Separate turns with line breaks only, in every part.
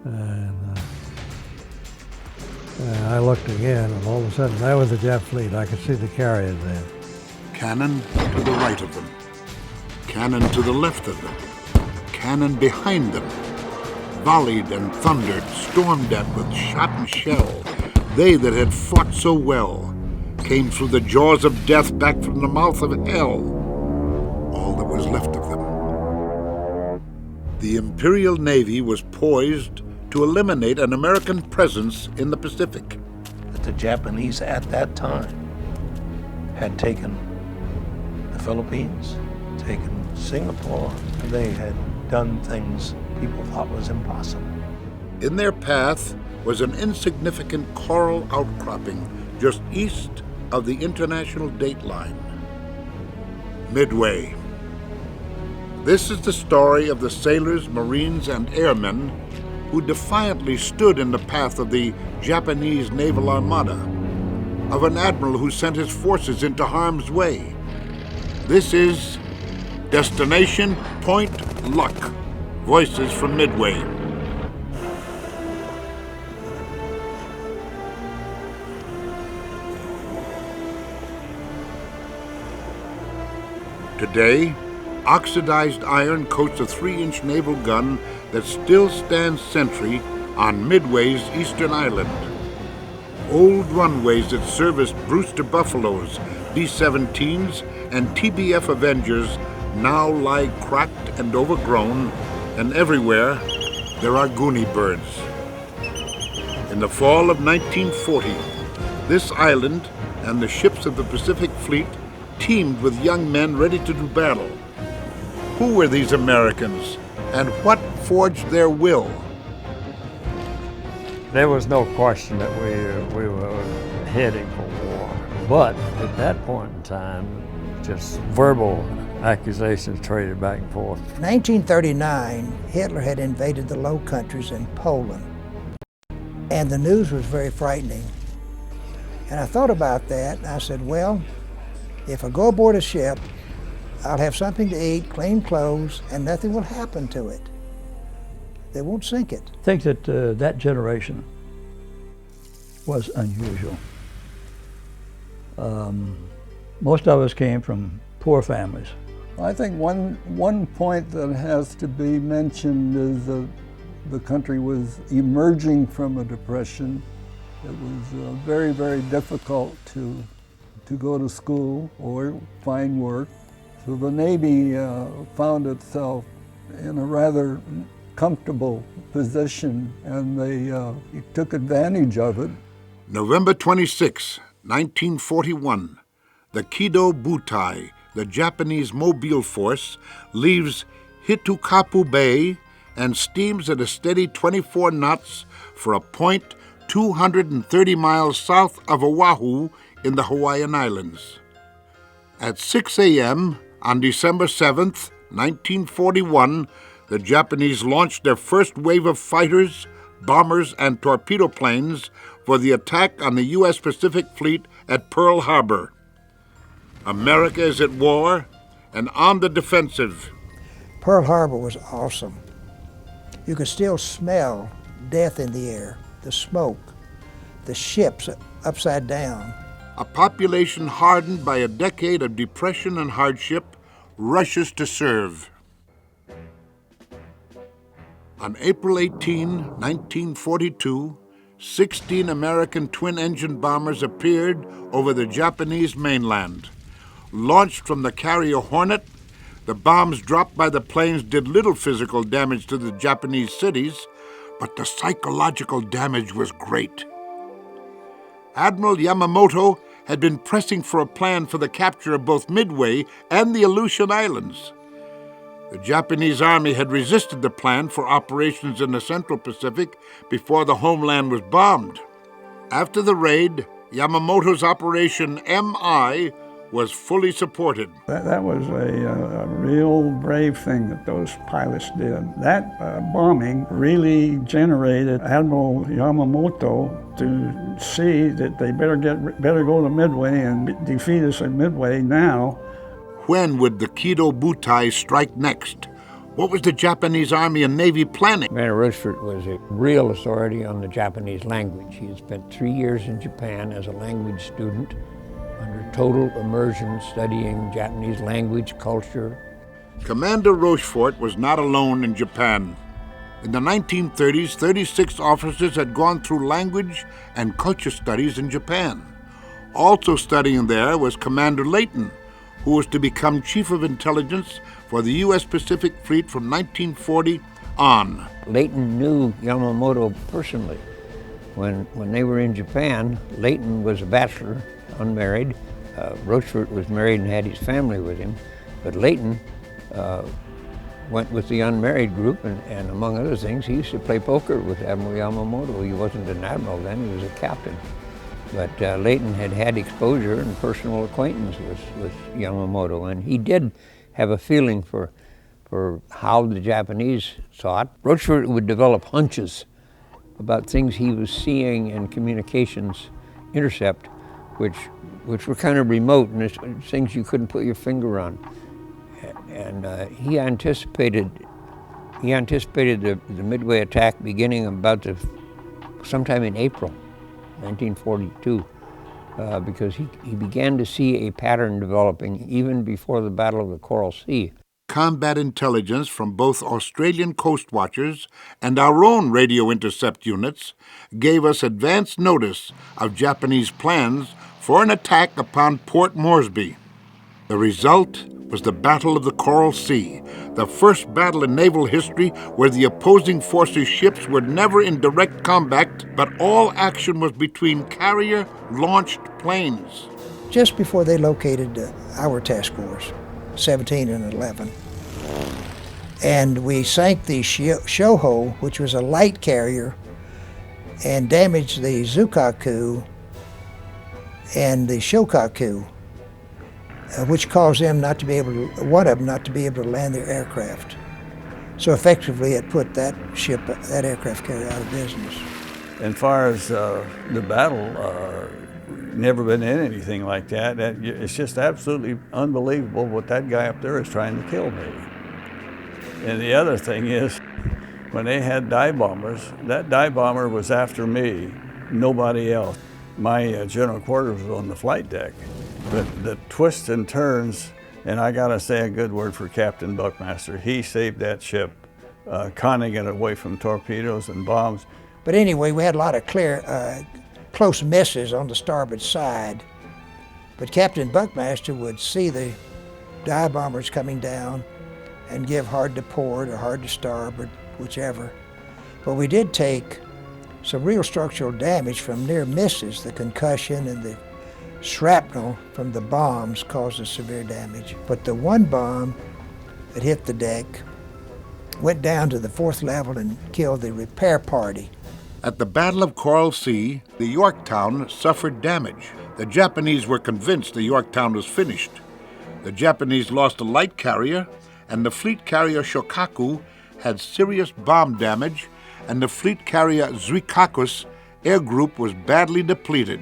And I looked again, and all of a sudden, that was the Jap fleet. I could see the carriers there.
Cannon to the right of them, cannon to the left of them, cannon behind them. Volleyed and thundered, stormed at with shot and shell, they that had fought so well came through the jaws of death back from the mouth of hell, all that was left of them. The Imperial Navy was poised to eliminate an American presence in the Pacific.
That the Japanese at that time had taken the Philippines, taken Singapore, and they had done things people thought was impossible.
In their path was an insignificant coral outcropping just east of the international date line. Midway. This is the story of the sailors, marines, and airmen who defiantly stood in the path of the Japanese naval armada, of an admiral who sent his forces into harm's way. This is Destination Point Luck. Voices from Midway. Today, oxidized iron coats a 3-inch naval gun that still stands sentry on Midway's eastern island. Old runways that serviced Brewster Buffaloes, B-17s, and TBF Avengers now lie cracked and overgrown, and everywhere there are goonie birds. In the fall of 1940, this island and the ships of the Pacific Fleet teemed with young men ready to do battle. Who were these Americans, and what forged their will?
There was no question that we were heading for war. But at that point in time, just verbal accusations traded back and forth.
In 1939, Hitler had invaded the Low Countries in Poland, and the news was very frightening. And I thought about that, and I said, well, if I go aboard a ship, I'll have something to eat, clean clothes, and nothing will happen to it. They won't sink it.
I think that that generation was unusual. Most of us came from poor families.
I think one point that has to be mentioned is the country was emerging from a depression. It was very, very difficult to go to school or find work. So the Navy found itself in a rather comfortable position, and they took advantage of it.
November 26, 1941, the Kido Butai, the Japanese Mobile force, leaves Hitukapu Bay and steams at a steady 24 knots for a point 230 miles south of Oahu in the Hawaiian Islands. At 6 a.m. on December 7th, 1941, the Japanese launched their first wave of fighters, bombers, and torpedo planes for the attack on the U.S. Pacific Fleet at Pearl Harbor. America is at war and on the defensive.
Pearl Harbor was awesome. You could still smell death in the air, the smoke, the ships upside down.
A population hardened by a decade of depression and hardship rushes to serve. On April 18, 1942, 16 American twin-engine bombers appeared over the Japanese mainland. Launched from the carrier Hornet, the bombs dropped by the planes did little physical damage to the Japanese cities, but the psychological damage was great. Admiral Yamamoto had been pressing for a plan for the capture of both Midway and the Aleutian Islands. The Japanese Army had resisted the plan for operations in the Central Pacific before the homeland was bombed. After the raid, Yamamoto's Operation MI was fully supported.
That was a real brave thing that those pilots did. That bombing really generated Admiral Yamamoto to see that they better go to Midway and defeat us at Midway now.
When would the Kido Butai strike next? What was the Japanese Army and Navy planning?
Commander Rochefort was a real authority on the Japanese language. He had spent 3 years in Japan as a language student under total immersion studying Japanese language, culture.
Commander Rochefort was not alone in Japan. In the 1930s, 36 officers had gone through language and culture studies in Japan. Also studying there was Commander Layton, who was to become Chief of Intelligence for the U.S. Pacific Fleet from 1940 on.
Layton knew Yamamoto personally. When they were in Japan, Layton was a bachelor, unmarried. Rochefort was married and had his family with him, but Layton went with the unmarried group, and among other things, he used to play poker with Admiral Yamamoto. He wasn't an admiral then, he was a captain. But Layton had had exposure and personal acquaintance with Yamamoto, and he did have a feeling for how the Japanese thought. Rochefort would develop hunches about things he was seeing in communications intercept, which were kind of remote and things you couldn't put your finger on. And he anticipated the Midway attack beginning about sometime in April 1942, because he began to see a pattern developing even before the Battle of the Coral Sea.
Combat intelligence from both Australian coast watchers and our own radio intercept units gave us advance notice of Japanese plans for an attack upon Port Moresby. The result was the Battle of the Coral Sea, the first battle in naval history where the opposing forces' ships were never in direct combat, but all action was between carrier-launched planes.
Just before they located our task force, 17 and 11, and we sank the Shoho, which was a light carrier, and damaged the Zukaku and the Shokaku, which caused them not to be able to, one of them not to be able to land their aircraft. So effectively it put that aircraft carrier out of business.
As far as the battle, never been in anything like that. It's just absolutely unbelievable what that guy up there is trying to kill me. And the other thing is, when they had dive bombers, that dive bomber was after me, nobody else. My general quarters was on the flight deck. But the twists and turns, and I gotta say a good word for Captain Buckmaster. He saved that ship, conning it away from torpedoes and bombs.
But anyway, we had a lot of close misses on the starboard side. But Captain Buckmaster would see the dive bombers coming down and give hard to port or hard to starboard, whichever. But we did take some real structural damage from near misses. The concussion and the shrapnel from the bombs caused us severe damage. But the one bomb that hit the deck went down to the 4th level and killed the repair party.
At the Battle of Coral Sea, the Yorktown suffered damage. The Japanese were convinced the Yorktown was finished. The Japanese lost a light carrier, and the fleet carrier Shokaku had serious bomb damage, and the fleet carrier Zuikaku's air group was badly depleted.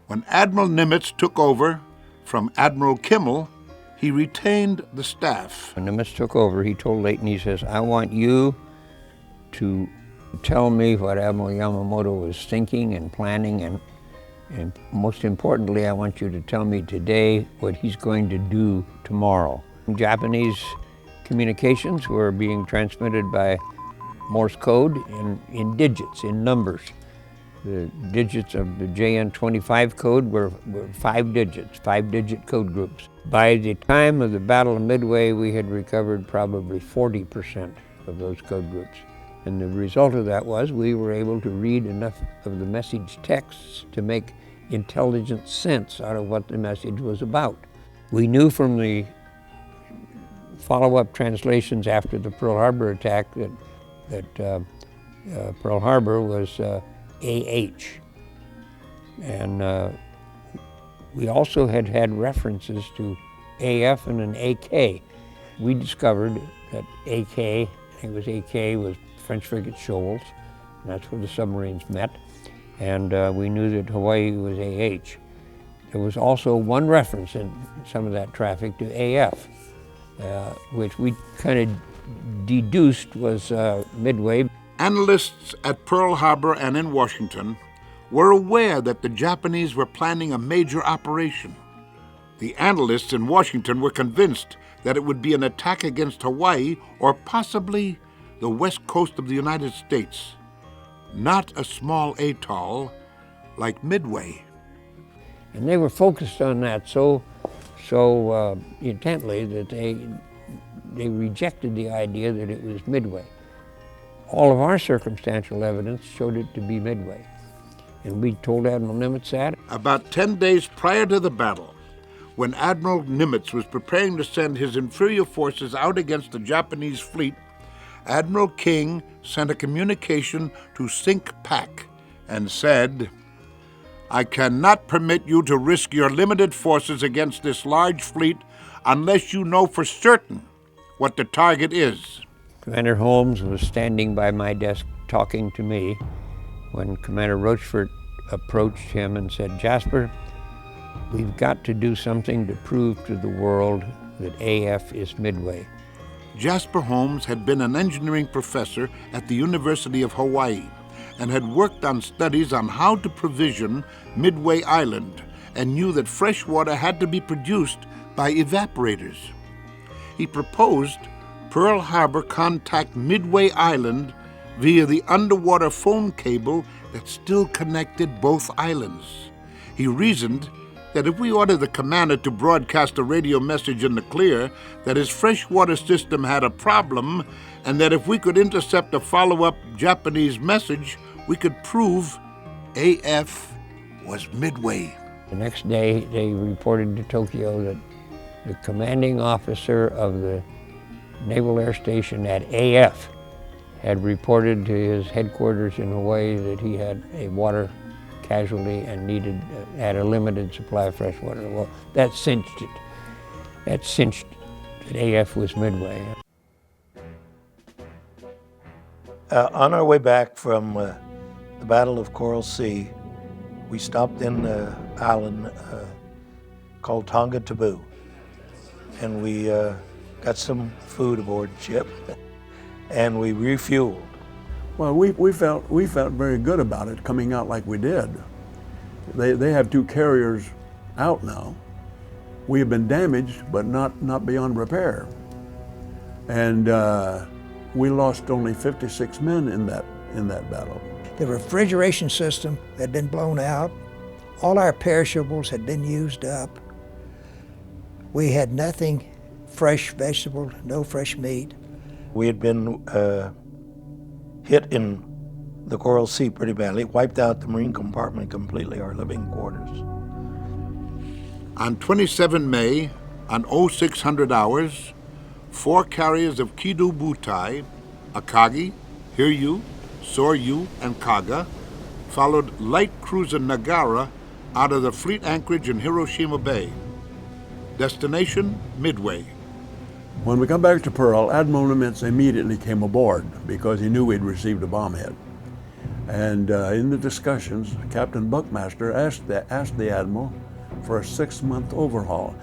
When Admiral Nimitz took over from Admiral Kimmel, he retained the staff.
When Nimitz took over, he told Layton, he says, I want you to tell me what Admiral Yamamoto was thinking and planning, and most importantly, I want you to tell me today what he's going to do tomorrow. Japanese communications were being transmitted by Morse code in digits, in numbers. The digits of the JN25 code were 5 digits, 5-digit code groups. By the time of the Battle of Midway, we had recovered probably 40% of those code groups. And the result of that was we were able to read enough of the message texts to make intelligent sense out of what the message was about. We knew from the follow-up translations after the Pearl Harbor attack that Pearl Harbor was AH. And we also had references to AF and an AK. We discovered that AK, I think it was AK, was French frigate Shoals, and that's where the submarines met. And we knew that Hawaii was AH. There was also one reference in some of that traffic to AF, which we kind of deduced was Midway.
Analysts at Pearl Harbor and in Washington were aware that the Japanese were planning a major operation. The analysts in Washington were convinced that it would be an attack against Hawaii or possibly the west coast of the United States, not a small atoll like Midway.
And they were focused on that so intently that they rejected the idea that it was Midway. All of our circumstantial evidence showed it to be Midway. And we told Admiral Nimitz that.
About 10 days prior to the battle, when Admiral Nimitz was preparing to send his inferior forces out against the Japanese fleet, Admiral King sent a communication to Sink Pack and said, "I cannot permit you to risk your limited forces against this large fleet unless you know for certain what the target is."
Commander Holmes was standing by my desk talking to me when Commander Rochefort approached him and said, "Jasper, we've got to do something to prove to the world that AF is Midway."
Jasper Holmes had been an engineering professor at the University of Hawaii and had worked on studies on how to provision Midway Island and knew that fresh water had to be produced by evaporators. He proposed Pearl Harbor contact Midway Island via the underwater phone cable that still connected both islands. He reasoned that if we ordered the commander to broadcast a radio message in the clear that his freshwater system had a problem, and that if we could intercept a follow-up Japanese message, we could prove AF was Midway.
The next day, they reported to Tokyo that the commanding officer of the Naval Air Station at AF had reported to his headquarters in Hawaii that he had a water casualty and had a limited supply of fresh water. Well, that cinched it. That cinched that AF was Midway.
On our way back from the Battle of Coral Sea, we stopped in an island called Tonga Taboo, and we got some food aboard the ship, and we refueled.
Well, we felt very good about it coming out like we did. They have two carriers out now. We have been damaged, but not beyond repair. And we lost only 56 men in that battle.
The refrigeration system had been blown out. All our perishables had been used up. We had nothing fresh vegetable, no fresh meat.
We had been hit in the Coral Sea pretty badly. It wiped out the marine compartment completely, our living quarters.
On 27 May, on 0600 hours, 4 carriers of Kido Butai, Akagi, Hiryu, Soryu, and Kaga, followed light cruiser Nagara out of the fleet anchorage in Hiroshima Bay. Destination, Midway.
When we got back to Pearl, Admiral Nimitz immediately came aboard because he knew we'd received a bomb hit. And in the discussions, Captain Buckmaster asked the Admiral for a 6-month overhaul.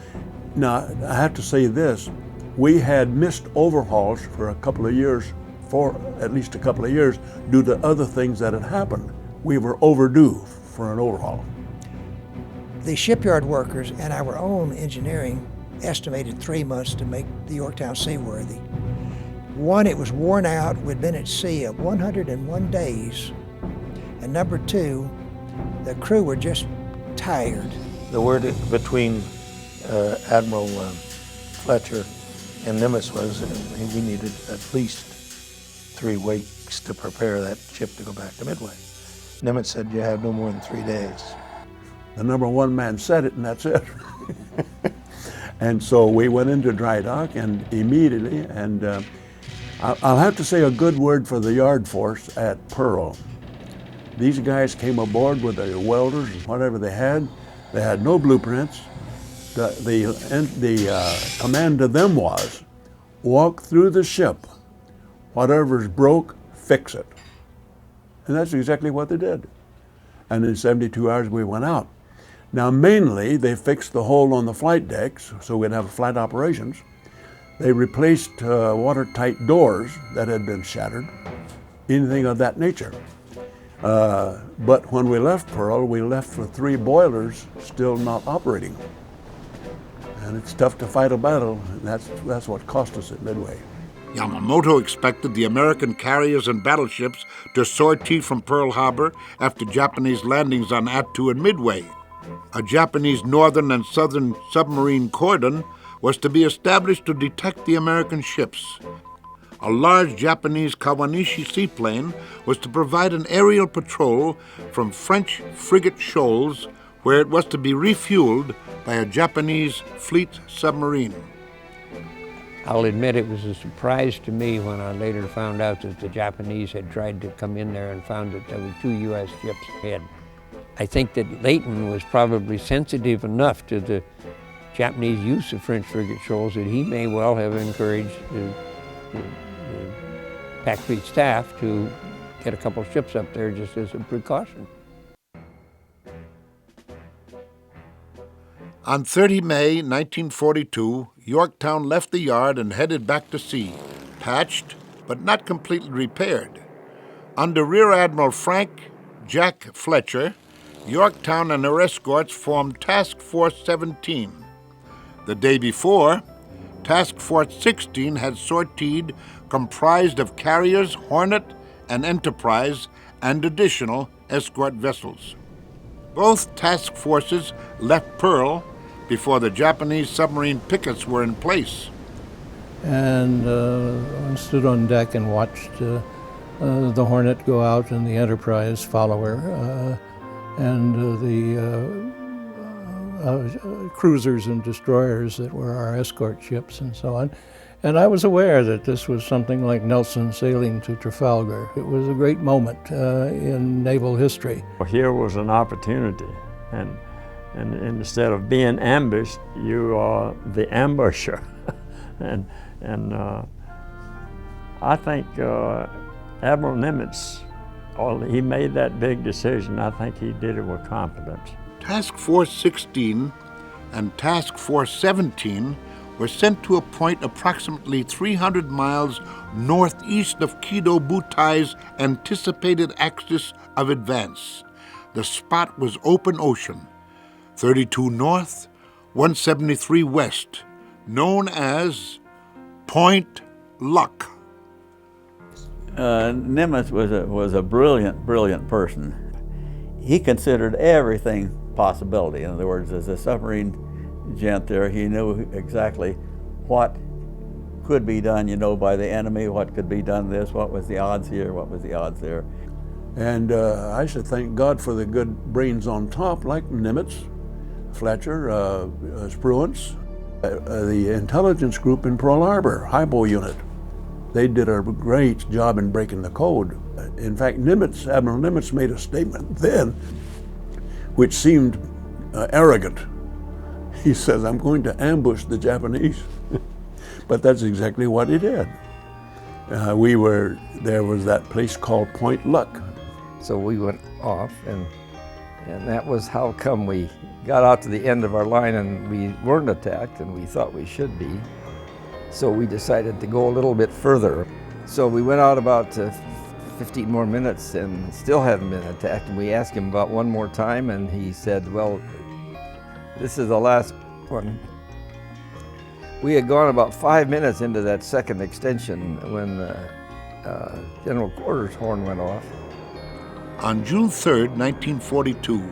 Now, I have to say this, we had missed overhauls for at least a couple of years, due to other things that had happened. We were overdue for an overhaul.
The shipyard workers and our own engineering estimated 3 months to make the Yorktown seaworthy. One, it was worn out. We'd been at sea 101 days. And number 2, the crew were just tired.
The word between Admiral Fletcher and Nimitz was we needed at least 3 weeks to prepare that ship to go back to Midway. Nimitz said, "You have no more than 3 days."
The number 1 man said it, and that's it. And so we went into dry dock, and immediately, and I'll have to say a good word for the yard force at Pearl. These guys came aboard with their welders and whatever they had. They had no blueprints. The command to them was, walk through the ship. Whatever's broke, fix it. And that's exactly what they did. And in 72 hours, we went out.
Now mainly they fixed the hole on the flight decks so we'd have flight operations. They replaced watertight doors that had been shattered, anything of that nature. But when we left Pearl, we left with 3 boilers still not operating. And it's tough to fight a battle, and that's what cost us at Midway.
Yamamoto expected the American carriers and battleships to sortie from Pearl Harbor after Japanese landings on Attu and Midway. A Japanese northern and southern submarine cordon was to be established to detect the American ships. A large Japanese Kawanishi seaplane was to provide an aerial patrol from French frigate shoals where it was to be refueled by a Japanese fleet submarine.
I'll admit it was a surprise to me when I later found out that the Japanese had tried to come in there and found that there were 2 U.S. ships ahead. I think that Leighton was probably sensitive enough to the Japanese use of French frigate shoals that he may well have encouraged the Pac Fleet staff to get a couple ships up there just as a precaution.
On 30 May 1942, Yorktown left the yard and headed back to sea, patched but not completely repaired. Under Rear Admiral Frank Jack Fletcher, Yorktown and her escorts formed Task Force 17. The day before, Task Force 16 had sortied, comprised of carriers, Hornet, and Enterprise, and additional escort vessels. Both task forces left Pearl before the Japanese submarine pickets were in place.
And I stood on deck and watched the Hornet go out and the Enterprise follow her, and the cruisers and destroyers that were our escort ships and so on. And I was aware that this was something like Nelson sailing to Trafalgar. It was a great moment in naval history.
Here was an opportunity, and instead of being ambushed, you are the ambusher. and I think Admiral Nimitz, he made that big decision. I think he did it with confidence.
Task Force 16 and Task Force 17 were sent to a point approximately 300 miles northeast of Kido Butai's anticipated axis of advance. The spot was open ocean, 32 north, 173 west, known as Point Luck.
Nimitz was a brilliant person. He considered everything possibility. In other words, as a submarine gent there, he knew exactly what could be done, by the enemy, what could be done this, what was the odds here, what was the odds there.
And I should thank God for the good brains on top, like Nimitz, Fletcher, Spruance, the intelligence group in Pearl Harbor, Highbow Unit. They did a great job in breaking the code. In fact, Admiral Nimitz made a statement then which seemed arrogant. He says, "I'm going to ambush the Japanese." But that's exactly what he did. There was that place called Point Luck.
So we went off, and that was how come we got out to the end of our line and we weren't attacked, and we thought we should be. So we decided to go a little bit further. So we went out about 15 more minutes and still hadn't been attacked. And we asked him about one more time, and he said, "Well, this is the last one." We had gone about 5 minutes into that second extension when the General Quarters horn went off.
On June 3rd, 1942,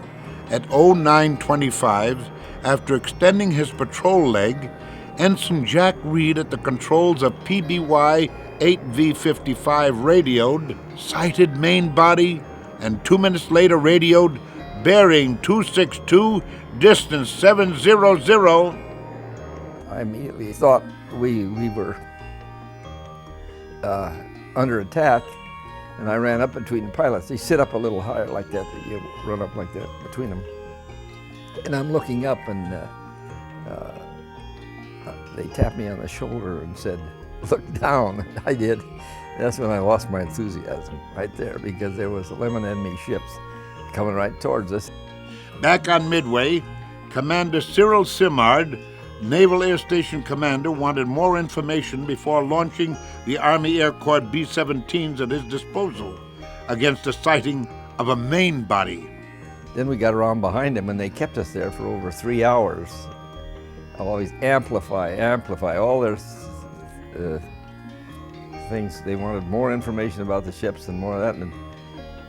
at 09:25, after extending his patrol leg, Ensign Jack Reed at the controls of PBY 8V55 radioed, sighted main body, and 2 minutes later radioed, bearing 262, distance 700.
I immediately thought we were under attack, and I ran up between the pilots. They sit up a little higher like that, you run up like that between them. And I'm looking up, and they tapped me on the shoulder and said, "Look down." I did. That's when I lost my enthusiasm right there, because there was 11 enemy ships coming right towards us.
Back on Midway, Commander Cyril Simard, Naval Air Station Commander, wanted more information before launching the Army Air Corps B-17s at his disposal against a sighting of a main body.
Then we got around behind them, and they kept us there for over 3 hours. Always amplify all their things. They wanted more information about the ships and more of that. And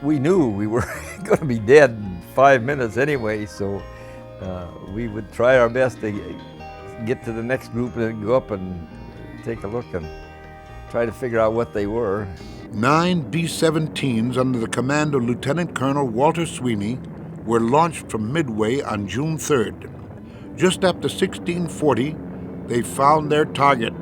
we knew we were going to be dead in 5 minutes anyway, so we would try our best to get to the next group and then go up and take a look and try to figure out what they were.
9 B-17s under the command of Lieutenant Colonel Walter Sweeney were launched from Midway on June 3rd. Just after 1640, they found their target.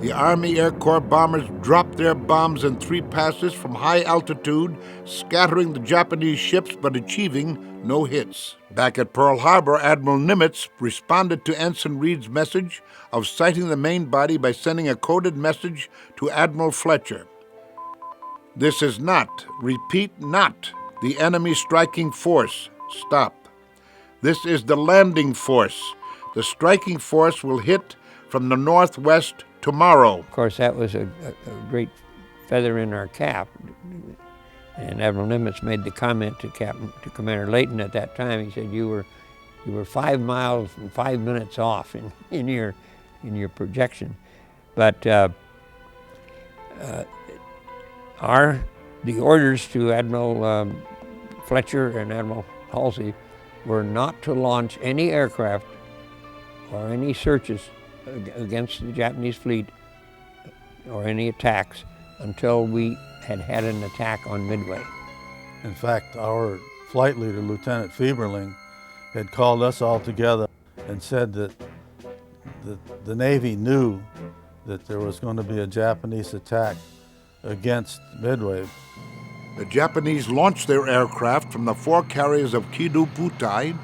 The Army Air Corps bombers dropped their bombs in 3 passes from high altitude, scattering the Japanese ships but achieving no hits. Back at Pearl Harbor, Admiral Nimitz responded to Ensign Reed's message of sighting the main body by sending a coded message to Admiral Fletcher. This is not, repeat, not, the enemy striking force. Stop. This is the landing force. The striking force will hit from the northwest tomorrow.
Of course, that was a great feather in our cap. And Admiral Nimitz made the comment to Commander Layton at that time. He said, "You were 5 miles and 5 minutes off in your projection." But the orders to Admiral Fletcher and Admiral Halsey were not to launch any aircraft or any searches against the Japanese fleet or any attacks until we had had an attack on Midway.
In fact, our flight leader, Lieutenant Fieberling, had called us all together and said that the Navy knew that there was going to be a Japanese attack against Midway.
The Japanese launched their aircraft from the 4 carriers of Kido Butai,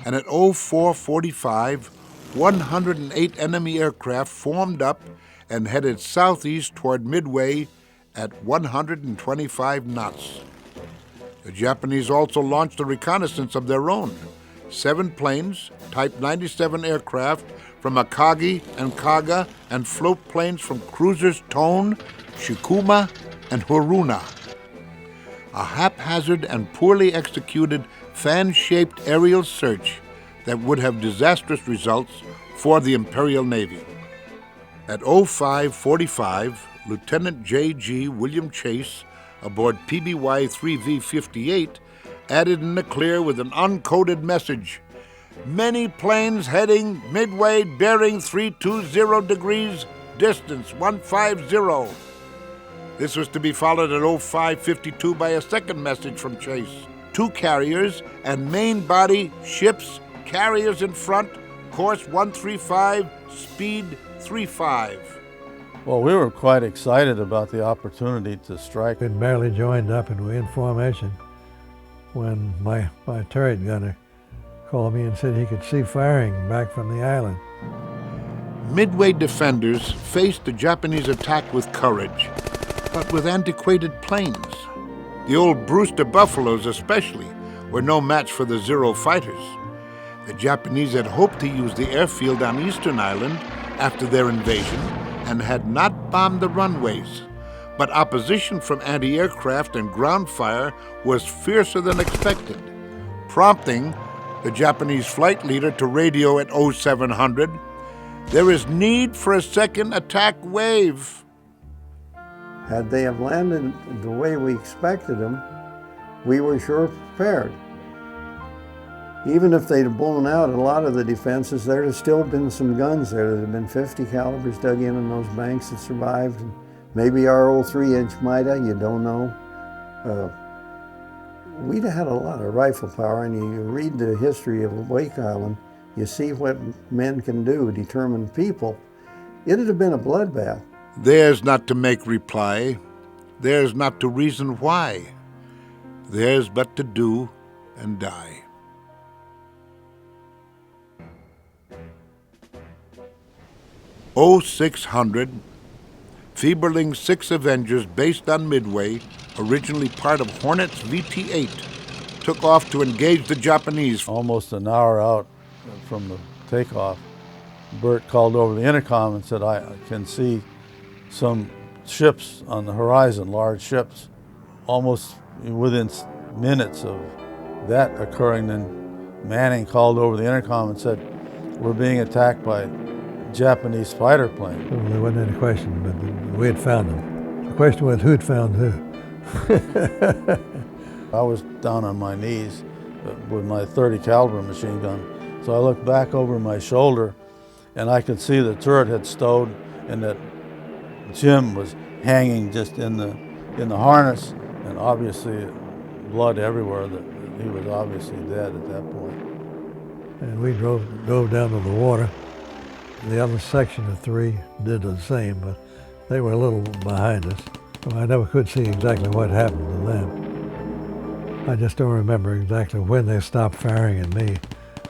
and at 04:45, 108 enemy aircraft formed up and headed southeast toward Midway at 125 knots. The Japanese also launched a reconnaissance of their own. 7 planes, Type 97 aircraft from Akagi and Kaga, and float planes from cruisers Tone, Shikuma, and Haruna. A haphazard and poorly executed fan-shaped aerial search that would have disastrous results for the Imperial Navy. At 05:45, Lieutenant J.G. William Chase, aboard PBY 3V-58, added in the clear with an uncoded message. Many planes heading Midway, bearing 320 degrees, distance 150. This was to be followed at 05:52 by a second message from Chase. 2 carriers and main body ships, carriers in front, course 135, speed 35.
Well, we were quite excited about the opportunity to strike.
We barely joined up and we were in formation when my turret gunner called me and said he could see firing back from the island.
Midway defenders faced the Japanese attack with courage, but with antiquated planes. The old Brewster Buffaloes especially were no match for the Zero fighters. The Japanese had hoped to use the airfield on Eastern Island after their invasion and had not bombed the runways. But opposition from anti-aircraft and ground fire was fiercer than expected, prompting the Japanese flight leader to radio at 0700, "There is need for a second attack wave."
Had they have landed the way we expected them, we were sure prepared. Even if they'd have blown out a lot of the defenses, there'd have still been some guns there. There'd have been 50 calibers dug in those banks that survived. And maybe our old 3-inch might have, you don't know. We'd have had a lot of rifle power, and you read the history of Wake Island, you see what men can do, determined people. It'd have been a bloodbath.
Theirs not to make reply, theirs not to reason why, theirs but to do and die. O-600, Fieberling's 6 Avengers based on Midway, originally part of Hornet's VT-8, took off to engage the Japanese.
Almost an hour out from the takeoff, Bert called over the intercom and said, I can see some ships on the horizon, large ships. Almost within minutes of that occurring, then Manning called over the intercom and said, we're being attacked by Japanese fighter planes.
Well, there wasn't any question, but we had found them. The question was who'd found who.
I was down on my knees with my .30 caliber machine gun. So I looked back over my shoulder and I could see the turret had stowed and that Jim was hanging just in the harness, and obviously blood everywhere. That he was obviously dead at that point.
And we drove down to the water. The other section of 3 did the same, but they were a little behind us. So I never could see exactly what happened to them. I just don't remember exactly when they stopped firing at me.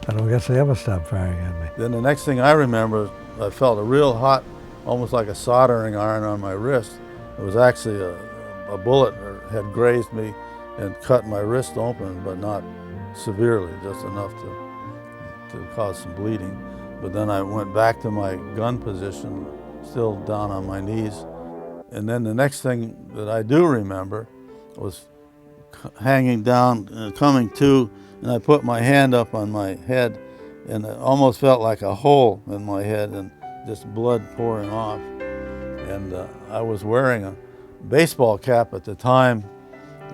I don't guess they ever stopped firing at me.
Then the next thing I remember, I felt a real hot, almost like a soldering iron on my wrist. It was actually a bullet had grazed me and cut my wrist open, but not severely, just enough to cause some bleeding. But then I went back to my gun position, still down on my knees. And then the next thing that I do remember was hanging down, coming to, and I put my hand up on my head, and it almost felt like a hole in my head and just blood pouring off. And I was wearing a baseball cap at the time,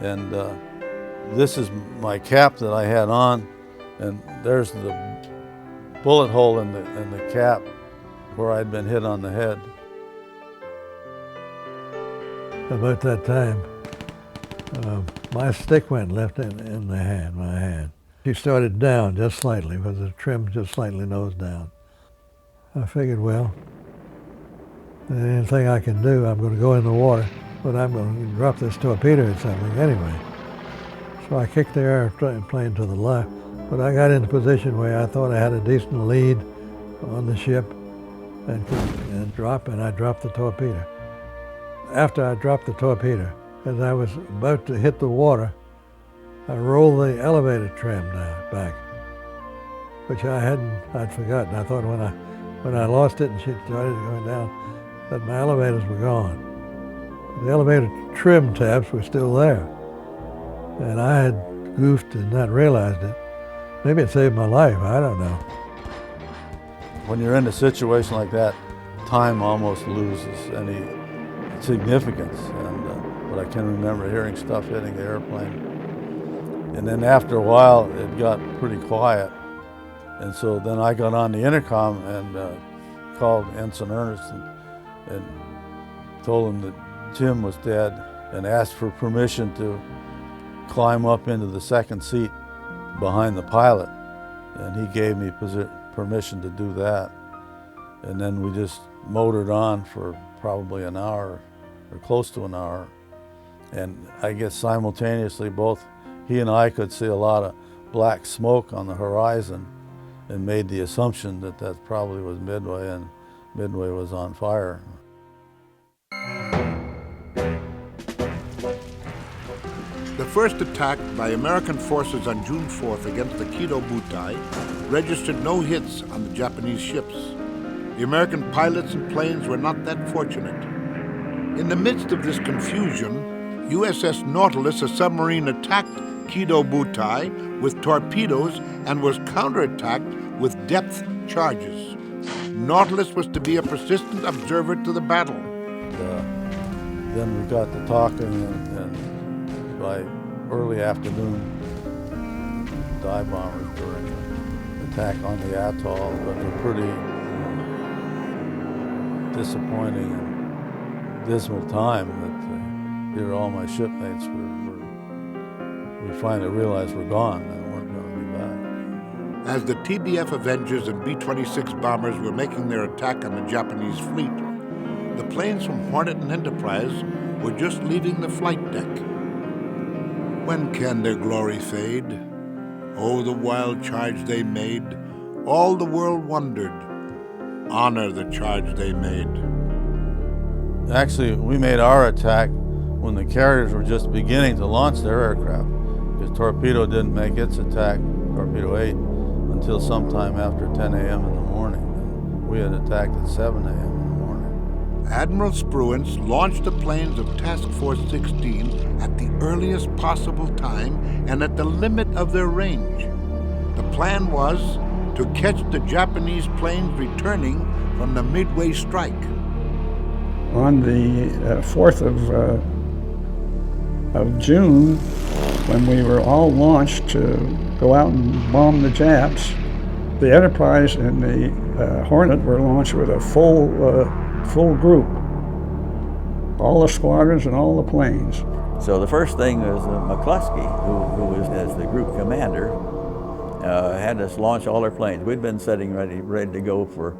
and this is my cap that I had on, and there's the bullet hole in the cap where I'd been hit on the head.
About that time, my stick went left in my hand. She started down just slightly, because the trim just slightly nose down. I figured, well, anything I can do, I'm going to go in the water, but I'm going to drop this torpedo or something anyway. So I kicked the airplane to the left, but I got in a position where I thought I had a decent lead on the ship and I dropped the torpedo. After I dropped the torpedo, as I was about to hit the water, I rolled the elevator trim back, which I'd forgotten. I thought when I lost it and she started going down, that my elevators were gone. The elevator trim tabs were still there. And I had goofed and not realized it. Maybe it saved my life, I don't know.
When you're in a situation like that, time almost loses any significance. But I can remember hearing stuff hitting the airplane. And then after a while, it got pretty quiet. And so then I got on the intercom and called Ensign Ernest and told him that Jim was dead and asked for permission to climb up into the second seat behind the pilot. And he gave me permission to do that. And then we just motored on for probably an hour or close to an hour. And I guess simultaneously both he and I could see a lot of black smoke on the horizon and made the assumption that that probably was Midway, and Midway was on fire.
The first attack by American forces on June 4th against the Kido Butai registered no hits on the Japanese ships. The American pilots and planes were not that fortunate. In the midst of this confusion, USS Nautilus, a submarine, attacked Kido Butai with torpedoes and was counterattacked with depth charges. Nautilus was to be a persistent observer to the battle.
Then we got to talking, and by early afternoon, dive bombers during the attack on the atoll, but a pretty disappointing and dismal time that here all my shipmates we finally realized were gone and weren't going to be back.
As the TBF Avengers and B-26 bombers were making their attack on the Japanese fleet, the planes from Hornet and Enterprise were just leaving the flight deck. When can their glory fade? Oh, the wild charge they made, all the world wondered. Honor the charge they made. Actually,
we made our attack when the carriers were just beginning to launch their aircraft, because The torpedo didn't make its attack, torpedo 8, until sometime after 10 a.m. in the morning. And we had attacked at 7 a.m. in the morning.
Admiral Spruance launched the planes of Task Force 16 at the earliest possible time and at the limit of their range. The plan was to catch the Japanese planes returning from the Midway strike.
On the 4th of June, when we were all launched to go out and bomb the Japs, the Enterprise and the Hornet were launched with a full group, all the squadrons and all the planes.
So the first thing was McCluskey, who was as the group commander, had us launch all our planes. We'd been sitting ready to go for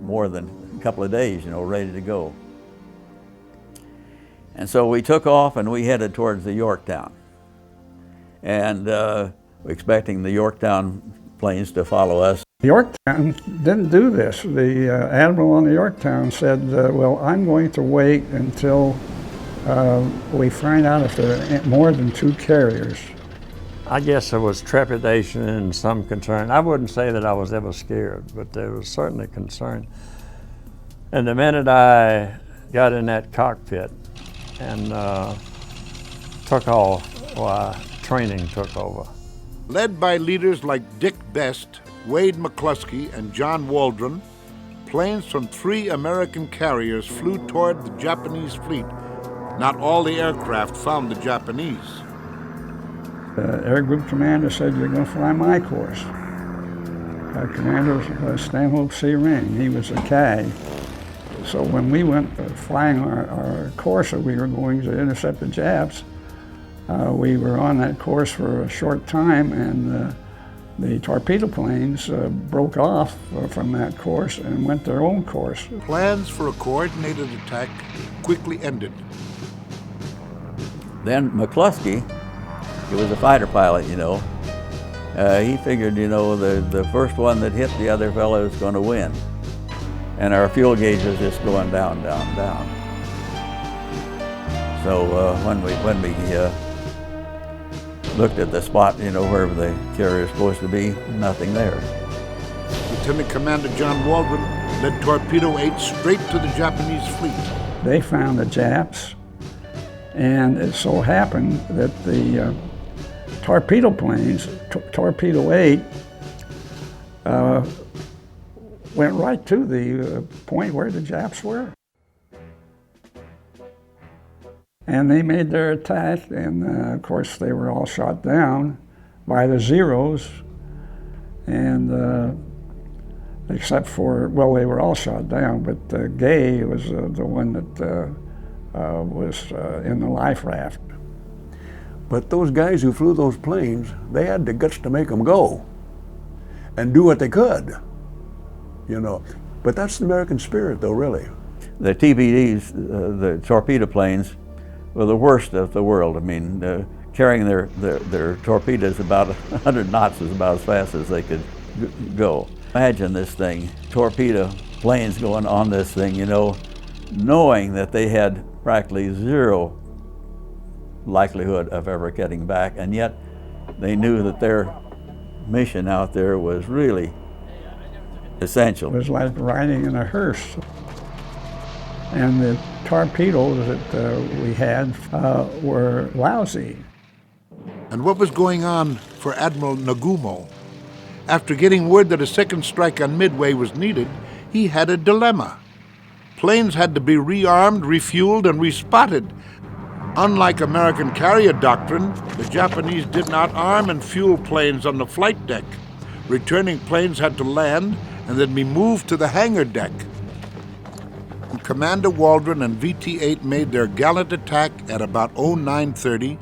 more than a couple of days, ready to go. And so we took off and we headed towards the Yorktown. And we're expecting the Yorktown planes to follow us.
The Yorktown didn't do this. The admiral on the Yorktown said, well, I'm going to wait until we find out if there are more than 2 carriers.
I guess there was trepidation and some concern. I wouldn't say that I was ever scared, but there was certainly concern. And the minute I got in that cockpit and took off, training took over.
Led by leaders like Dick Best, Wade McCluskey, and John Waldron, planes from 3 American carriers flew toward the Japanese fleet. Not all the aircraft found the Japanese.
The Air Group Commander said, you're going to fly my course. Commander Stanhope C. Ring, he was a CAG. So when we went flying our course that we were going to intercept the Japs, we were on that course for a short time, and the torpedo planes broke off from that course and went their own course.
Plans for a coordinated attack quickly ended.
Then McCluskey, he was a fighter pilot, he figured, the first one that hit the other fellow was going to win. And our fuel gauge was just going down, down, down. So when we looked at the spot, wherever the carrier is supposed to be, nothing there.
Lieutenant Commander John Waldron led Torpedo 8 straight to the Japanese fleet.
They found the Japs, and it so happened that the torpedo planes, Torpedo 8, went right to the point where the Japs were. And they made their attack, and of course they were all shot down by the Zeros, and except for, well, they were all shot down, but Gay was the one that was in the life raft.
But those guys who flew those planes, they had the guts to make them go and do what they could, But that's the American spirit, though, really.
The TBDs, the torpedo planes, were the worst of the world. I mean, carrying their torpedoes about 100 knots is about as fast as they could go. Imagine this thing, torpedo planes going on this thing, knowing that they had practically zero likelihood of ever getting back, and yet they knew that their mission out there was really essential.
It was like riding in a hearse. And the torpedoes that we had were lousy.
And what was going on for Admiral Nagumo? After getting word that a second strike on Midway was needed, he had a dilemma. Planes had to be rearmed, refueled, and respotted. Unlike American carrier doctrine, the Japanese did not arm and fuel planes on the flight deck. Returning planes had to land and then be moved to the hangar deck. When Commander Waldron and VT-8 made their gallant attack at about 0930,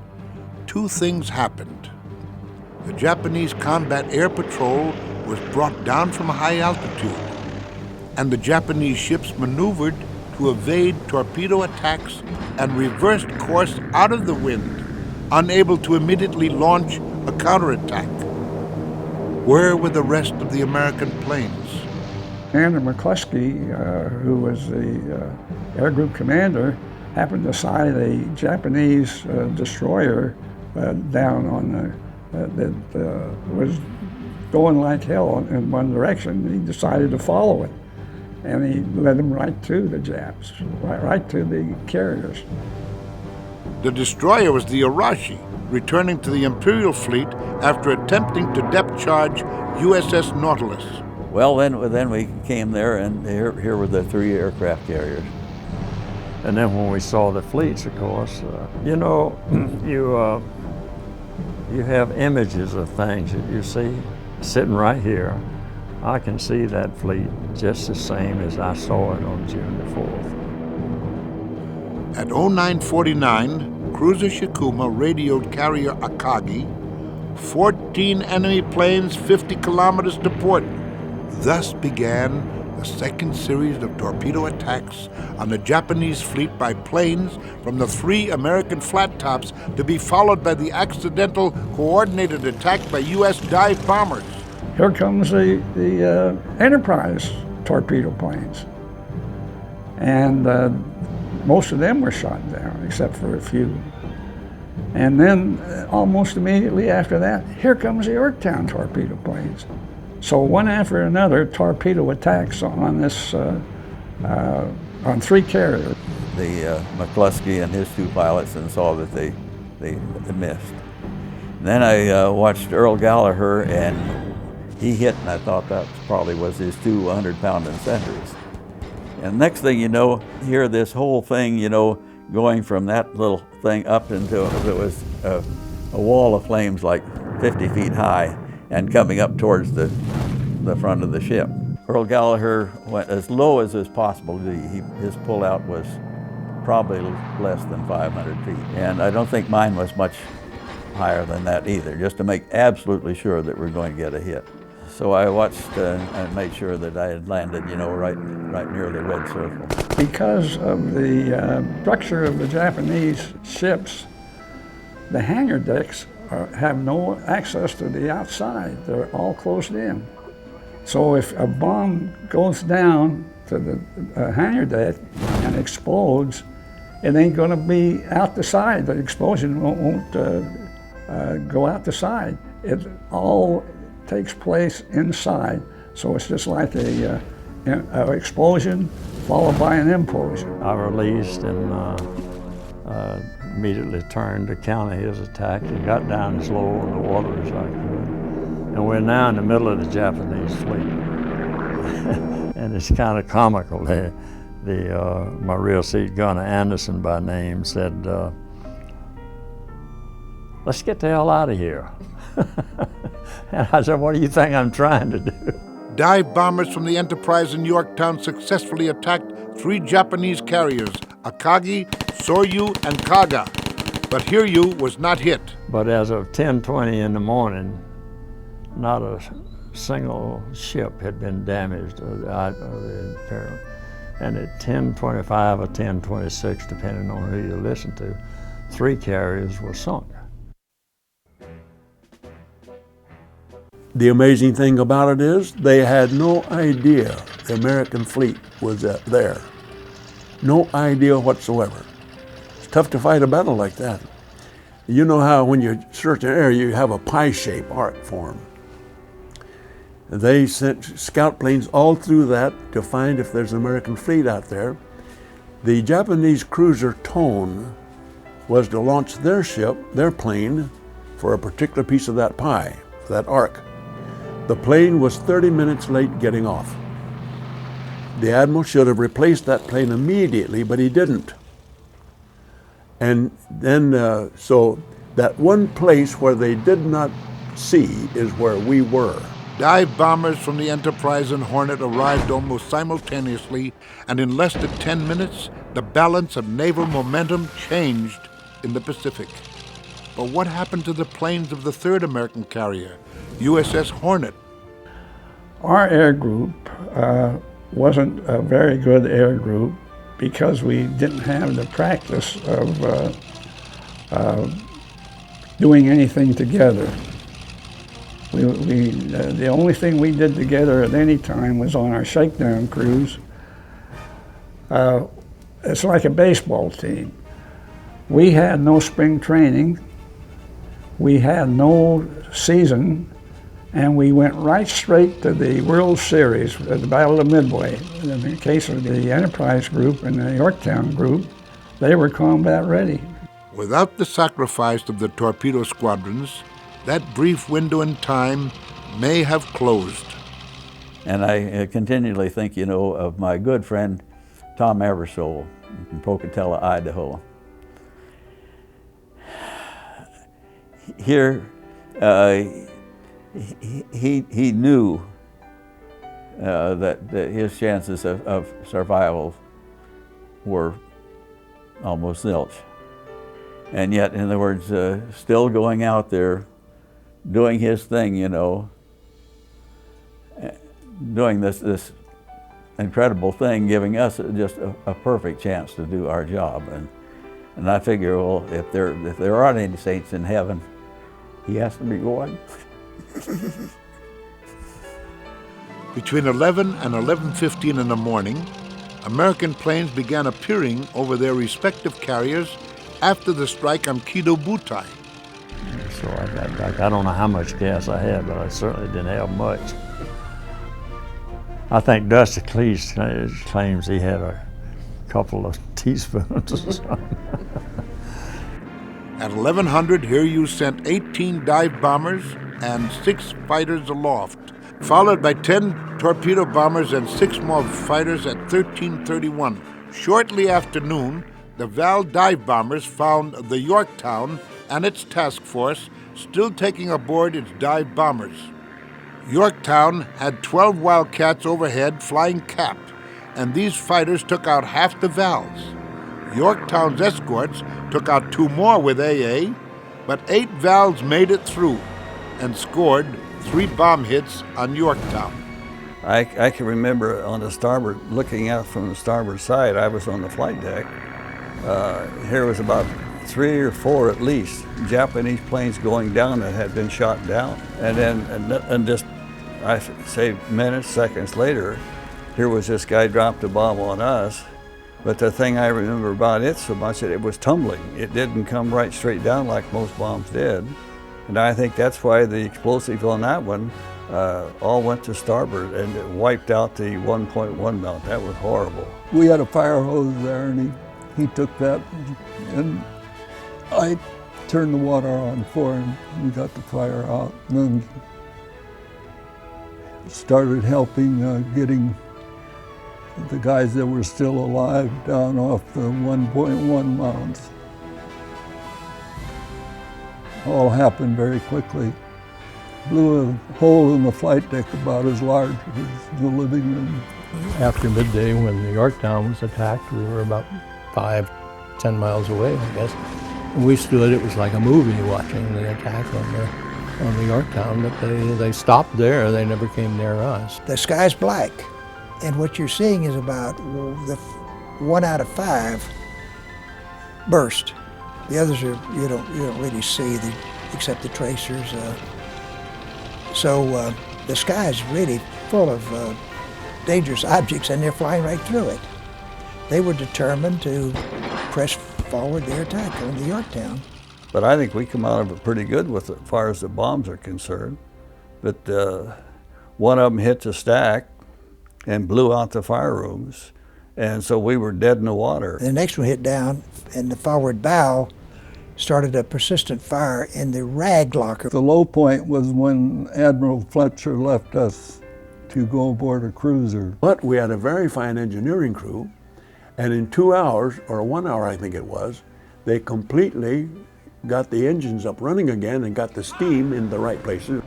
2 things happened. The Japanese combat air patrol was brought down from a high altitude, and the Japanese ships maneuvered to evade torpedo attacks and reversed course out of the wind, unable to immediately launch a counterattack. Where were the rest of the American planes?
Commander McCluskey, who was the Air Group Commander, happened to sight a Japanese destroyer down on that was going like hell in one direction. He decided to follow it, and he led them right to the Japs, right to the carriers.
The destroyer was the Arashi, returning to the Imperial fleet after attempting to depth charge USS Nautilus.
Well, then we came there, and here were the 3 aircraft carriers.
And then when we saw the fleets, of course, you know, you have images of things that you see sitting right here. I can see that fleet just the same as I saw it on June the 4th.
At 0949, cruiser Shikuma radioed carrier Akagi, 14 enemy planes 50 kilometers to port. Thus began the second series of torpedo attacks on the Japanese fleet by planes from the 3 American flat tops, to be followed by the accidental coordinated attack by U.S. dive bombers.
Here comes the Enterprise torpedo planes. And most of them were shot down, except for a few. And then almost immediately after that, here comes the Yorktown torpedo planes. So one after another, torpedo attacks on this, on 3 carriers.
The McCluskey and his 2 pilots, and saw that they missed. And then I watched Earl Gallagher, and he hit, and I thought that probably was his 2 100-pound incendiaries. And next thing you know, hear this whole thing, you know, going from that little thing up into it was a wall of flames like 50 feet high, and coming up towards the front of the ship. Earl Gallagher went as low as is possible. His pullout was probably less than 500 feet. And I don't think mine was much higher than that either, just to make absolutely sure that we're going to get a hit. So I watched and made sure that I had landed, you know, right near the red circle.
Because of the structure of the Japanese ships, the hangar decks have no access to the outside. They're all closed in. So if a bomb goes down to the hangar deck and explodes, it ain't going to be out the side. The explosion won't go out the side. It all takes place inside. So it's just like an explosion followed by an implosion.
I released and immediately turned to counter his attack and got down as low in the water as I could. And we're now in the middle of the Japanese fleet. And it's kind of comical. My real seat gunner, Anderson by name, said, "Let's get the hell out of here." And I said, "What do you think I'm trying to do?"
Dive bombers from the Enterprise in Yorktown successfully attacked 3 Japanese carriers, Akagi, Soryu, and Kaga. But Hiryu was not hit.
But as of 10:20 in the morning, not a single ship had been damaged, and at 10:25 or 10:26, depending on who you listen to, 3 carriers were sunk.
The amazing thing about it is they had no idea the American fleet was there. No idea whatsoever. It's tough to fight a battle like that. You know how when you search an area, you have a pie-shaped arc form. They sent scout planes all through that to find if there's an American fleet out there. The Japanese cruiser Tone was to launch their ship, their plane, for a particular piece of that pie, that arc. The plane was 30 minutes late getting off. The admiral should have replaced that plane immediately, but he didn't. And then, so that one place where they did not see is where we were.
Dive bombers from the Enterprise and Hornet arrived almost simultaneously, and in less than 10 minutes, the balance of naval momentum changed in the Pacific. But what happened to the planes of the 3rd American carrier, USS Hornet?
Our air group wasn't a very good air group because we didn't have the practice of doing anything together. The only thing we did together at any time was on our shakedown cruise. It's like a baseball team. We had no spring training, We had no season, and we went right straight to the World Series at the Battle of Midway. In the case of the Enterprise group and the Yorktown group, they were combat ready.
Without the sacrifice of the torpedo squadrons, that brief window in time may have closed.
And I continually think, you know, of my good friend Tom Eversole from Pocatello, Idaho. Here, he knew that his chances of survival were almost zilch. And yet, in other words, still going out there, doing his thing, you know, doing this incredible thing, giving us just a perfect chance to do our job. And I figure, well, if there aren't any saints in heaven, he has to be going.
Between 11 and 11:15 in the morning, American planes began appearing over their respective carriers after the strike on Kido Butai.
So I don't know how much gas I had, but I certainly didn't have much. I think Dusty Cleese claims he had a couple of teaspoons or something.
At 1100, Hiryu sent 18 dive bombers and 6 fighters aloft, followed by 10 torpedo bombers and 6 more fighters at 1331. Shortly after noon, the Val dive bombers found the Yorktown and its task force still taking aboard its dive bombers. Yorktown had 12 Wildcats overhead flying capped, and these fighters took out half the Vals. Yorktown's escorts took out 2 more with AA, but 8 Vals made it through and scored 3 bomb hits on Yorktown.
I can remember on the starboard, looking out from the starboard side, I was on the flight deck. Here was about 3 or 4 at least Japanese planes going down that had been shot down. And then, and just, I say minutes, seconds later, here was this guy dropped a bomb on us. But the thing I remember about it so much that it was tumbling. It didn't come right straight down like most bombs did. And I think that's why the explosive on that one all went to starboard and it wiped out the 1.1 mount. That was horrible.
We had a fire hose there and he took that and I turned the water on for him. We got the fire out and then started helping getting the guys that were still alive down off the 1.1 mounts. All happened very quickly. Blew a hole in the flight deck about as large as the living room.
After midday, when the Yorktown was attacked, we were about 5-10 miles away, I guess. And we stood, it was like a movie watching the attack on the Yorktown, but they stopped there, they never came near us.
The sky's black, and what you're seeing is about the 1 out of 5 burst. The others are you don't really see except the tracers. So the sky is really full of dangerous objects, and they're flying right through it. They were determined to press forward their attack on the Yorktown.
But I think we come out of it pretty good with as far as the bombs are concerned. But one of them hit the stack and blew out the fire rooms. And so we were dead in the water.
The next one hit down, and the forward bow started a persistent fire in the rag locker.
The low point was when Admiral Fletcher left us to go aboard a cruiser.
But we had a very fine engineering crew, and in 2 hours, or 1 hour I think it was, they completely got the engines up running again and got the steam in the right places.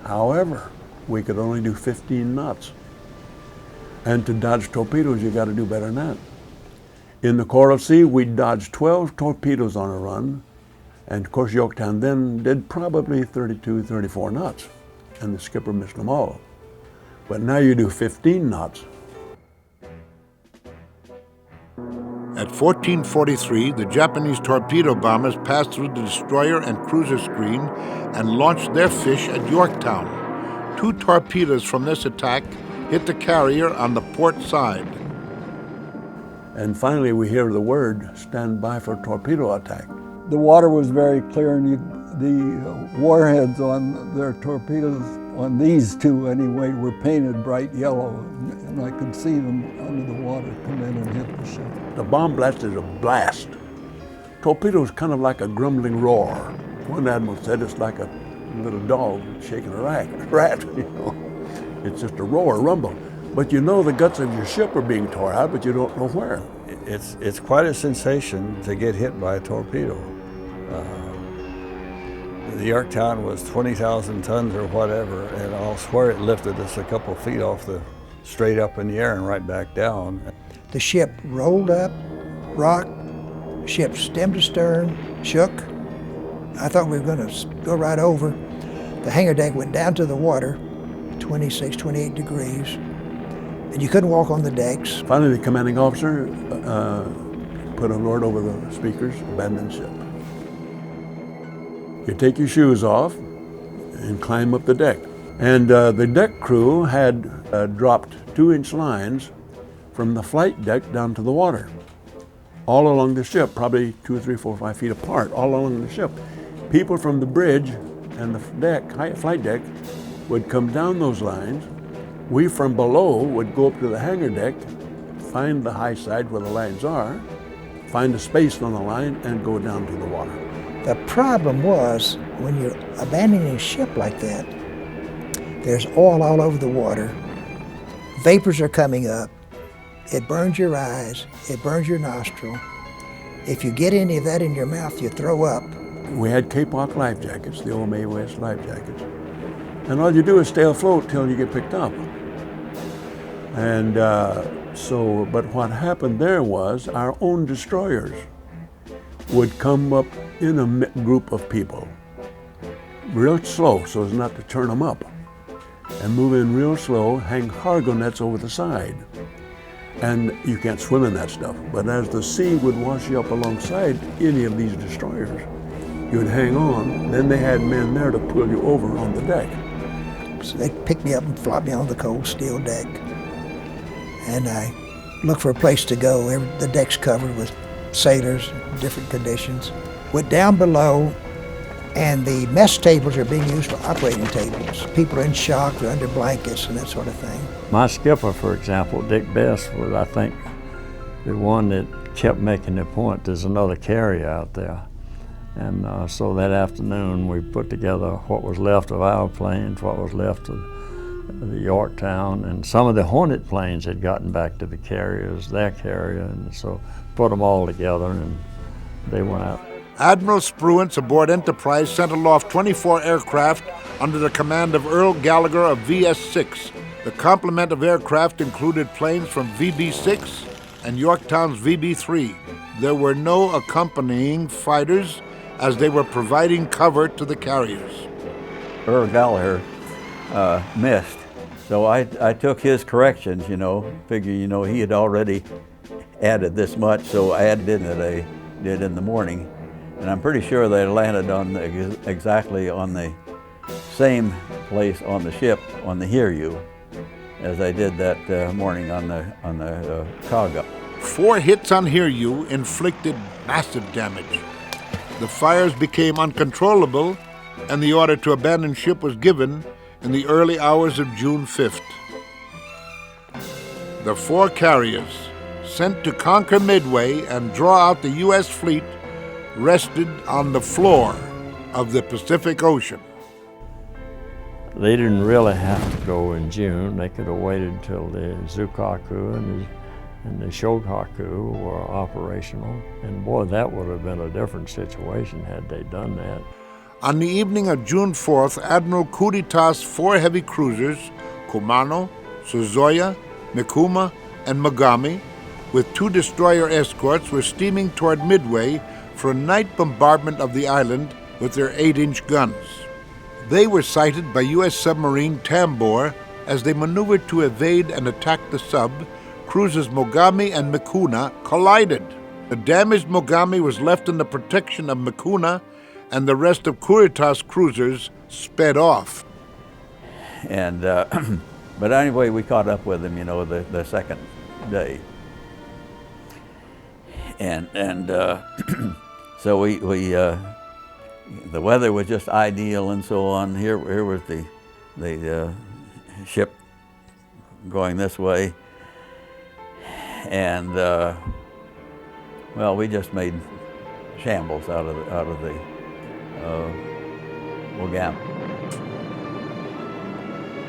However, we could only do 15 knots. And to dodge torpedoes, you got to do better than that. In the Coral Sea, we dodged 12 torpedoes on a run, and of course Yorktown then did probably 32, 34 knots, and the skipper missed them all. But now you do 15 knots.
At 1443, the Japanese torpedo bombers passed through the destroyer and cruiser screen and launched their fish at Yorktown. 2 torpedoes from this attack hit the carrier on the port side.
And finally we hear the word, stand by for torpedo attack.
The water was very clear, and The warheads on their torpedoes, on these two anyway, were painted bright yellow, and I could see them under the water come in and hit the ship.
The bomb blast is a blast. Torpedo is kind of like a grumbling roar. One admiral said it's like a little dog shaking a rat, you know. It's just a roar, a rumble. But you know the guts of your ship are being tore out, but you don't know where.
It's quite a sensation to get hit by a torpedo. The Yorktown was 20,000 tons or whatever, and I'll swear it lifted us a couple feet off straight up in the air and right back down.
The ship rolled up, rocked, ship stem to stern, shook. I thought we were going to go right over. The hangar deck went down to the water, 26, 28 degrees, and you couldn't walk on the decks.
Finally, the commanding officer put an order over the speakers, abandon ship. You take your shoes off and climb up the deck. And the deck crew had dropped 2-inch lines from the flight deck down to the water, all along the ship, probably 2, 3, 4, 5 feet apart, all along the ship. People from the bridge and the deck, flight deck, would come down those lines. We from below would go up to the hangar deck, find the high side where the lines are, find a space on the line, and go down to the water.
The problem was, when you're abandoning a ship like that, there's oil all over the water. Vapors are coming up. It burns your eyes. It burns your nostril. If you get any of that in your mouth, you throw up.
We had K-Pop life jackets, the old Mae West life jackets. And all you do is stay afloat till you get picked up. And but what happened there was our own destroyers would come up in a group of people, real slow so as not to turn them up, and move in real slow, hang cargo nets over the side. And you can't swim in that stuff, but as the sea would wash you up alongside any of these destroyers, you would hang on, then they had men there to pull you over on the deck.
So they picked me up and flopped me on the cold steel deck. And I looked for a place to go. The deck's covered with sailors, different conditions. Went down below, and the mess tables are being used for operating tables. People are in shock, they're under blankets and that sort of thing.
My skipper, for example, Dick Best, was, I think, the one that kept making the point, there's another carrier out there. And so that afternoon we put together what was left of our planes, what was left of the Yorktown, and some of the Hornet planes had gotten back to the carriers, their carrier, and so put them all together and they went out.
Admiral Spruance aboard Enterprise sent aloft 24 aircraft under the command of Earl Gallagher of VS-6. The complement of aircraft included planes from VB-6 and Yorktown's VB-3. There were no accompanying fighters as they were providing cover to the carriers.
Earl Gallagher missed, so I took his corrections, figure, he had already added this much, so I added in that I did in the morning. And I'm pretty sure they landed on exactly on the same place on the ship, on the Hiryu, as I did that morning on the Kaga.
4 hits on Hiryu inflicted massive damage. The fires became uncontrollable, and the order to abandon ship was given in the early hours of June 5th. The 4 carriers, sent to conquer Midway and draw out the U.S. fleet, rested on the floor of the Pacific Ocean.
They didn't really have to go in June. They could have waited until the Zukaku and the Shokaku were operational. And boy, that would have been a different situation had they done that.
On the evening of June 4th, Admiral Kudita's 4 heavy cruisers, Kumano, Suzoya, Mikuma, and Mogami, with 2 destroyer escorts, were steaming toward Midway for a night bombardment of the island with their 8-inch guns. They were sighted by U.S. submarine Tambor as they maneuvered to evade and attack the sub. Cruisers Mogami and Mikuna collided. The damaged Mogami was left in the protection of Mikuna, and the rest of Kurita's cruisers sped off.
And but anyway, we caught up with them, the second day. And so we the weather was just ideal and so on. Here was the ship going this way, and well, we just made shambles out of the Willamette.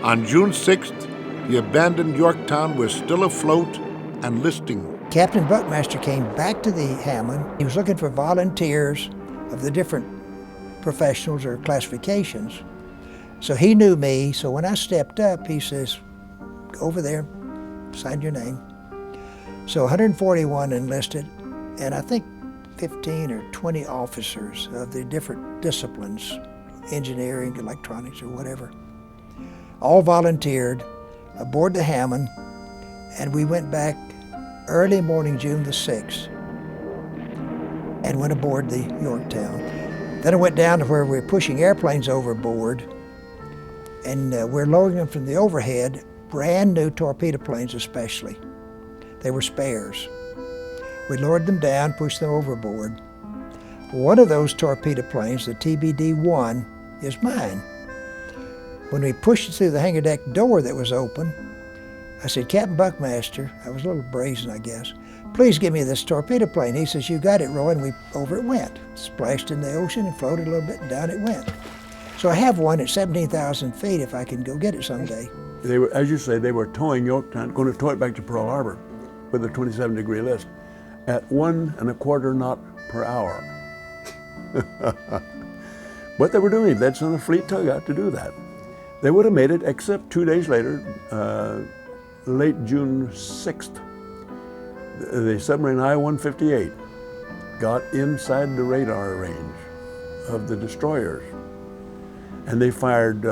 On June 6th, the abandoned Yorktown was still afloat and listing.
Captain Buckmaster came back to the Hammond. He was looking for volunteers of the different professionals or classifications. So he knew me, so when I stepped up, he says, "Go over there, sign your name." So 141 enlisted, and I think 15 or 20 officers of the different disciplines, engineering, electronics, or whatever, all volunteered aboard the Hammond, and we went back early morning, June the 6th, and went aboard the Yorktown. Then I went down to where we were pushing airplanes overboard, and we're lowering them from the overhead, brand new torpedo planes especially. They were spares. We lowered them down, pushed them overboard. One of those torpedo planes, the TBD-1, is mine. When we pushed it through the hangar deck door that was open, I said, "Captain Buckmaster," I was a little brazen, I guess, "please give me this torpedo plane." He says, "You got it, Roy," and over it went. Splashed in the ocean and floated a little bit, and down it went. So I have one at 17,000 feet if I can go get it someday.
They were, as you say, they were towing Yorktown, going to tow it back to Pearl Harbor with a 27-degree list at 1¼ knot per hour. But they were doing it. That's on a fleet tug out to do that. They would have made it, except 2 days later, late June 6th, the submarine I-158 got inside the radar range of the destroyers, and they fired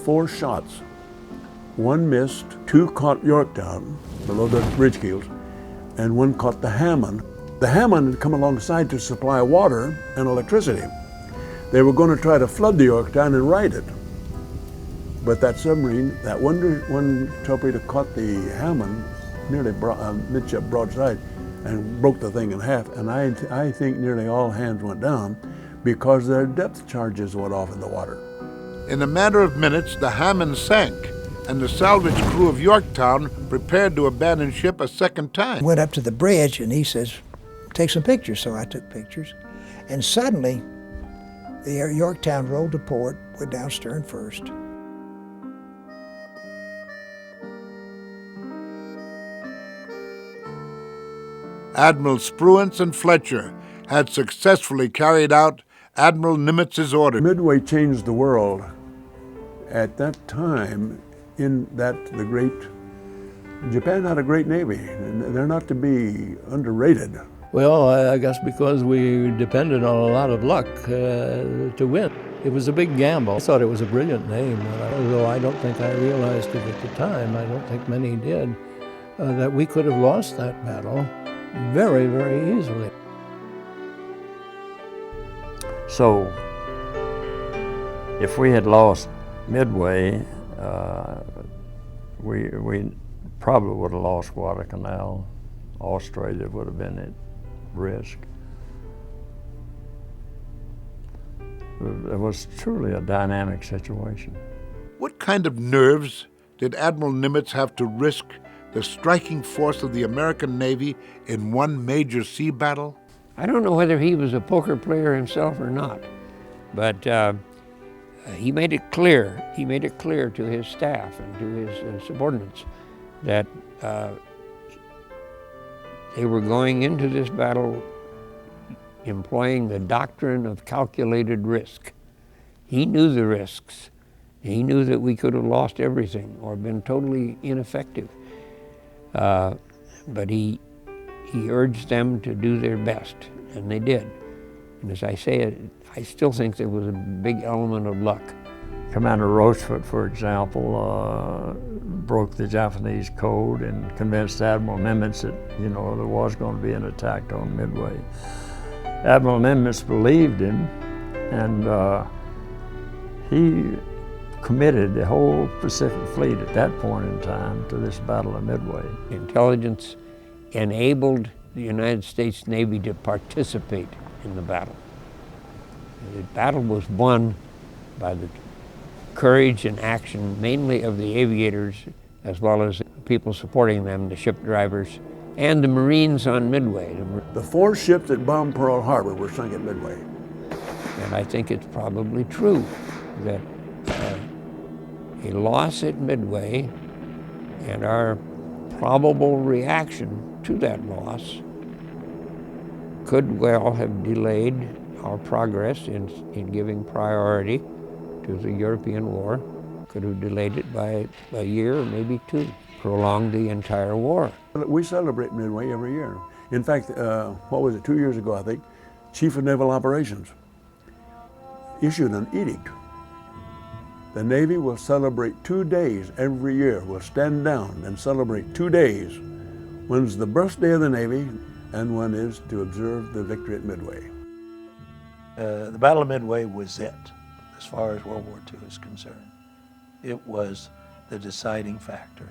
4 shots. 1 missed, 2 caught Yorktown below the bridge keels, and 1 caught the Hammond. The Hammond had come alongside to supply water and electricity. They were going to try to flood the Yorktown and right it. But that submarine, that one torpedo caught the Hammond nearly midship broadside and broke the thing in half. And I think nearly all hands went down because their depth charges went off in the water.
In a matter of minutes, the Hammond sank, and the salvage crew of Yorktown prepared to abandon ship a second time.
Went up to the bridge, and he says, "Take some pictures." So I took pictures, and suddenly the Yorktown rolled to port, went down stern first.
Admiral Spruance and Fletcher had successfully carried out Admiral Nimitz's order.
Midway changed the world at that time in that Japan had a great navy, and they're not to be underrated.
Well, I guess because we depended on a lot of luck to win. It was a big gamble. I thought it was a brilliant name, although I don't think I realized it at the time. I don't think many did, that we could have lost that battle very, very easily.
So, if we had lost Midway, we probably would have lost Guadalcanal. Australia would have been at risk. It was truly a dynamic situation.
What kind of nerves did Admiral Nimitz have to risk the striking force of the American Navy in one major sea battle?
I don't know whether he was a poker player himself or not, but he made it clear. He made it clear to his staff and to his subordinates that they were going into this battle employing the doctrine of calculated risk. He knew the risks. He knew that we could have lost everything or been totally ineffective. But he urged them to do their best, and they did. And as I say, I still think there was a big element of luck.
Commander Rochefort, for example, broke the Japanese code and convinced Admiral Nimitz that, there was going to be an attack on Midway. Admiral Nimitz believed him, and he committed the whole Pacific Fleet at that point in time to this Battle of Midway.
Intelligence enabled the United States Navy to participate in the battle. The battle was won by the courage and action, mainly of the aviators, as well as people supporting them, the ship drivers, and the Marines on Midway.
The 4 ships that bombed Pearl Harbor were sunk at Midway.
And I think it's probably true that a loss at Midway and our probable reaction to that loss could well have delayed our progress in giving priority to the European war, could have delayed it by a year or maybe 2, prolonged the entire war.
We celebrate Midway every year. In fact, what was it, 2 years ago, I think, Chief of Naval Operations issued an edict. The Navy will celebrate 2 days every year. We'll stand down and celebrate 2 days. One's the birthday of the Navy, and one is to observe the victory at Midway.
The Battle of Midway was it, as far as World War II is concerned. It was the deciding factor.